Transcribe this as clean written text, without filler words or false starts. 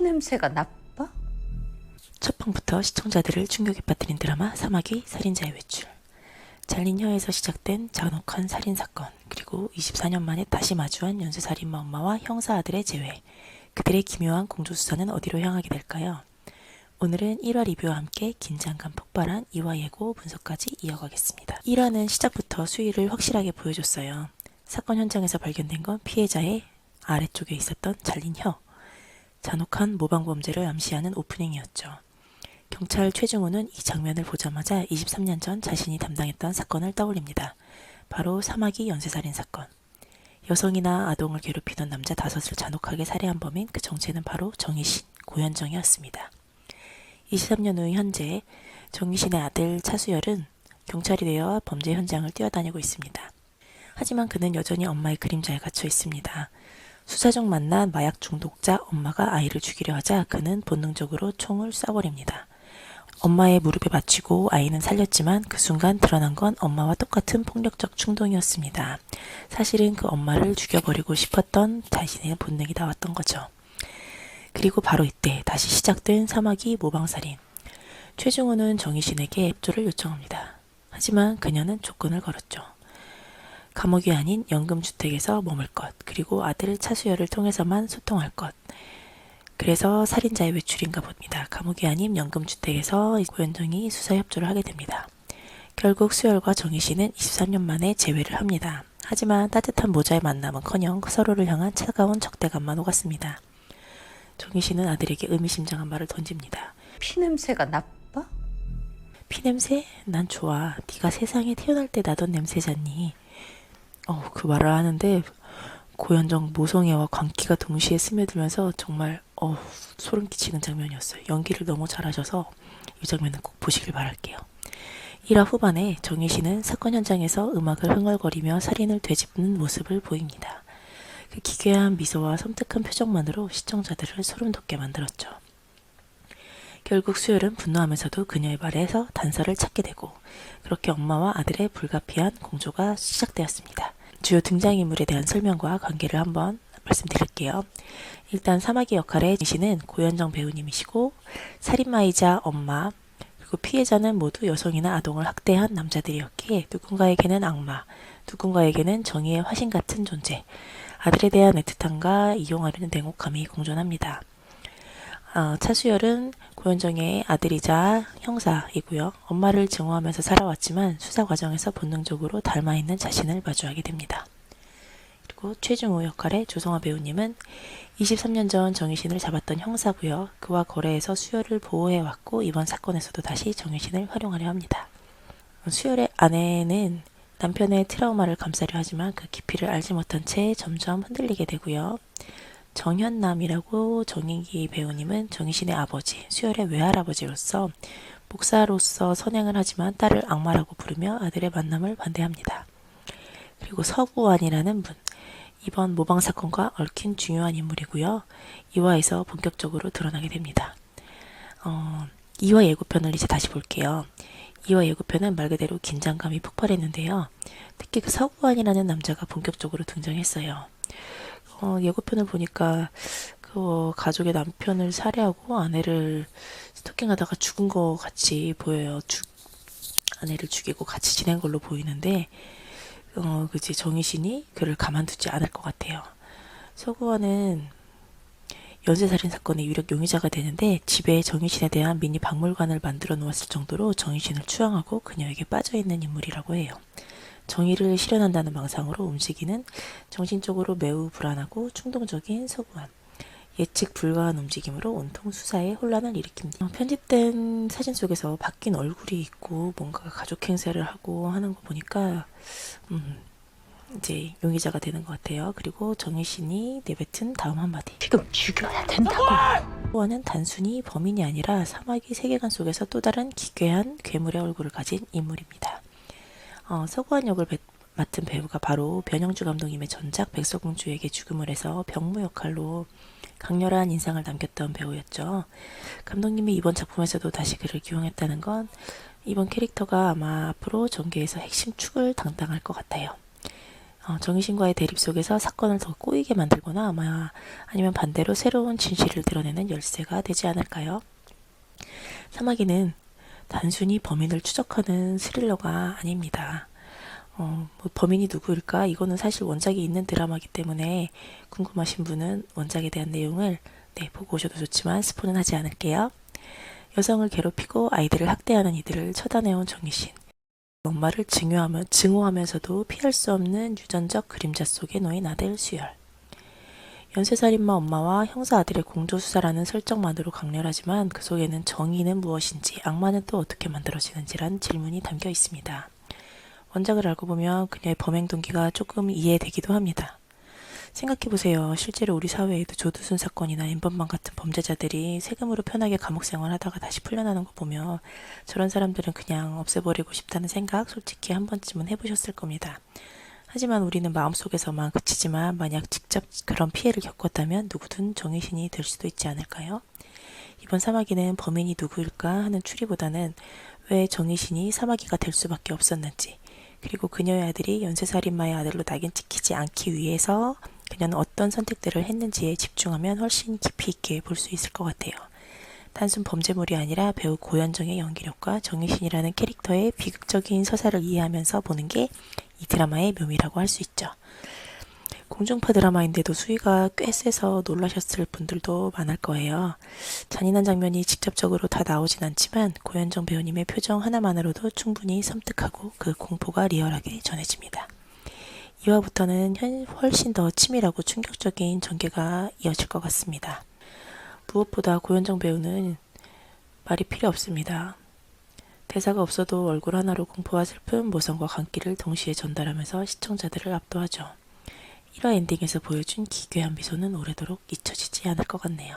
피냄새가 나빠? 첫 방부터 시청자들을 충격에 빠뜨린 드라마 사마귀 살인자의 외출. 잘린 혀에서 시작된 잔혹한 살인사건, 그리고 24년 만에 다시 마주한 연쇄살인마 엄마와 형사 아들의 재회. 그들의 기묘한 공조수사는 어디로 향하게 될까요? 오늘은 1화 리뷰와 함께 긴장감 폭발한 2화 예고 분석까지 이어가겠습니다. 1화는 시작부터 수위를 확실하게 보여줬어요. 사건 현장에서 발견된 건 피해자의 아래쪽에 있었던 잘린 혀. 잔혹한 모방범죄를 암시하는 오프닝이었죠. 경찰 최중호는 이 장면을 보자마자 23년 전 자신이 담당했던 사건을 떠올립니다. 바로 사마귀 연쇄살인 사건. 여성이나 아동을 괴롭히던 남자 5을 잔혹하게 살해한 범인, 그 정체는 바로 정희신, 고현정이었습니다. 23년 후 현재 정희신의 아들 차수열은 경찰이 되어 범죄 현장을 뛰어다니고 있습니다. 하지만 그는 여전히 엄마의 그림자에 갇혀 있습니다. 수사 중 만난 마약 중독자 엄마가 아이를 죽이려 하자 그는 본능적으로 총을 쏴버립니다. 엄마의 무릎에 맞추고 아이는 살렸지만 그 순간 드러난 건 엄마와 똑같은 폭력적 충동이었습니다. 사실은 그 엄마를 죽여버리고 싶었던 자신의 본능이 나왔던 거죠. 그리고 바로 이때 다시 시작된 사마귀 모방살인. 최중호는 정희신에게 협조를 요청합니다. 하지만 그녀는 조건을 걸었죠. 감옥이 아닌 연금주택에서 머물 것, 그리고 아들 차수열을 통해서만 소통할 것. 그래서 살인자의 외출인가 봅니다. 감옥이 아닌 연금주택에서 고현정이 수사 협조를 하게 됩니다. 결국 수열과 정희신은 23년 만에 재회를 합니다. 하지만 따뜻한 모자의 만남은커녕 서로를 향한 차가운 적대감만 오갔습니다. 정희신은 아들에게 의미심장한 말을 던집니다. 피냄새가 나빠? 피냄새? 난 좋아. 네가 세상에 태어날 때 나던 냄새잖니. 그 말을 하는데 고현정 모성애와 광기가 동시에 스며들면서 정말 소름 끼치는 장면이었어요. 연기를 너무 잘하셔서 이 장면은 꼭 보시길 바랄게요. 1화 후반에 정희신은 사건 현장에서 음악을 흥얼거리며 살인을 되짚는 모습을 보입니다. 그 기괴한 미소와 섬뜩한 표정만으로 시청자들을 소름 돋게 만들었죠. 결국 수열은 분노하면서도 그녀의 말에서 단서를 찾게 되고, 그렇게 엄마와 아들의 불가피한 공조가 시작되었습니다. 주요 등장인물에 대한 설명과 관계를 한번 말씀드릴게요. 일단 사마귀 역할의 정희신은 고현정 배우님이시고, 살인마이자 엄마, 그리고 피해자는 모두 여성이나 아동을 학대한 남자들이었기에 누군가에게는 악마, 누군가에게는 정의의 화신 같은 존재, 아들에 대한 애틋함과 이용하려는 냉혹함이 공존합니다. 차수열은 고현정의 아들이자 형사이고요. 엄마를 증오하면서 살아왔지만 수사 과정에서 본능적으로 닮아있는 자신을 마주하게 됩니다. 그리고 최중호 역할의 조성아 배우님은 23년 전 정희신을 잡았던 형사고요. 그와 거래해서 수열을 보호해왔고 이번 사건에서도 다시 정희신을 활용하려 합니다. 수열의 아내는 남편의 트라우마를 감싸려 하지만 그 깊이를 알지 못한 채 점점 흔들리게 되고요. 정현남이라고 정인기 배우님은 정희신의 아버지, 수열의 외할아버지로서 목사로서 선행을 하지만 딸을 악마라고 부르며 아들의 만남을 반대합니다. 그리고 서구환이라는 분, 이번 모방사건과 얽힌 중요한 인물이고요. 2화에서 본격적으로 드러나게 됩니다. 2화 예고편을 이제 다시 볼게요. 2화 예고편은 말 그대로 긴장감이 폭발했는데요. 특히 그 서구환이라는 남자가 본격적으로 등장했어요. 예고편을 보니까 그 가족의 남편을 살해하고 아내를 스토킹하다가 죽은 것 같이 보여요. 아내를 죽이고 같이 지낸 걸로 보이는데 그치 정희신이 그를 가만두지 않을 것 같아요. 서구환은 연쇄살인 사건의 유력 용의자가 되는데 집에 정희신에 대한 미니 박물관을 만들어 놓았을 정도로 정희신을 추앙하고 그녀에게 빠져있는 인물이라고 해요. 정의를 실현한다는 망상으로 움직이는 정신적으로 매우 불안하고 충동적인 서구환. 예측 불가한 움직임으로 온통 수사에 혼란을 일으킵니다. 편집된 사진 속에서 바뀐 얼굴이 있고 뭔가 가족 행세를 하고 하는 거 보니까 이제 용의자가 되는 것 같아요. 그리고 정희신이 내뱉은 다음 한마디. 지금 죽여야 된다고. 서구환은 단순히 범인이 아니라 사마귀 세계관 속에서 또 다른 기괴한 괴물의 얼굴을 가진 인물입니다. 서구환 역을 맡은 배우가 바로 변영주 감독님의 전작 백설공주에게 죽음을 해서 병무 역할로 강렬한 인상을 남겼던 배우였죠. 감독님이 이번 작품에서도 다시 그를 기용했다는 건 이번 캐릭터가 아마 앞으로 전개에서 핵심 축을 담당할 것 같아요. 정의신과의 대립 속에서 사건을 더 꼬이게 만들거나 아니면 반대로 새로운 진실을 드러내는 열쇠가 되지 않을까요? 사마귀는 단순히 범인을 추적하는 스릴러가 아닙니다. 범인이 누구일까? 이거는 사실 원작이 있는 드라마이기 때문에 궁금하신 분은 원작에 대한 내용을 보고 오셔도 좋지만 스포는 하지 않을게요. 여성을 괴롭히고 아이들을 학대하는 이들을 처단해온 정의신. 엄마를 증오하면서도 피할 수 없는 유전적 그림자 속에 놓인 아들 수열. 연쇄살인마 엄마와 형사 아들의 공조수사라는 설정만으로 강렬하지만 그 속에는 정의는 무엇인지, 악마는 또 어떻게 만들어지는지란 질문이 담겨 있습니다. 원작을 알고 보면 그녀의 범행 동기가 조금 이해되기도 합니다. 생각해보세요. 실제로 우리 사회에도 조두순 사건이나 엠번방 같은 범죄자들이 세금으로 편하게 감옥 생활하다가 다시 풀려나는 거 보면 저런 사람들은 그냥 없애버리고 싶다는 생각 솔직히 한 번쯤은 해보셨을 겁니다. 하지만 우리는 마음속에서만 그치지만 만약 직접 그런 피해를 겪었다면 누구든 정의신이 될 수도 있지 않을까요? 이번 사마귀는 범인이 누구일까 하는 추리보다는 왜 정의신이 사마귀가 될 수밖에 없었는지, 그리고 그녀의 아들이 연쇄살인마의 아들로 낙인 찍히지 않기 위해서 그녀는 어떤 선택들을 했는지에 집중하면 훨씬 깊이 있게 볼 수 있을 것 같아요. 단순 범죄물이 아니라 배우 고현정의 연기력과 정의신이라는 캐릭터의 비극적인 서사를 이해하면서 보는 게 이 드라마의 묘미라고 할 수 있죠. 공중파 드라마인데도 수위가 꽤 세서 놀라셨을 분들도 많을 거예요. 잔인한 장면이 직접적으로 다 나오진 않지만 고현정 배우님의 표정 하나만으로도 충분히 섬뜩하고 그 공포가 리얼하게 전해집니다. 2화부터는 훨씬 더 치밀하고 충격적인 전개가 이어질 것 같습니다. 무엇보다 고현정 배우는 말이 필요 없습니다. 대사가 없어도 얼굴 하나로 공포와 슬픔, 모성과 광기를 동시에 전달하면서 시청자들을 압도하죠. 1화 엔딩에서 보여준 기괴한 미소는 오래도록 잊혀지지 않을 것 같네요.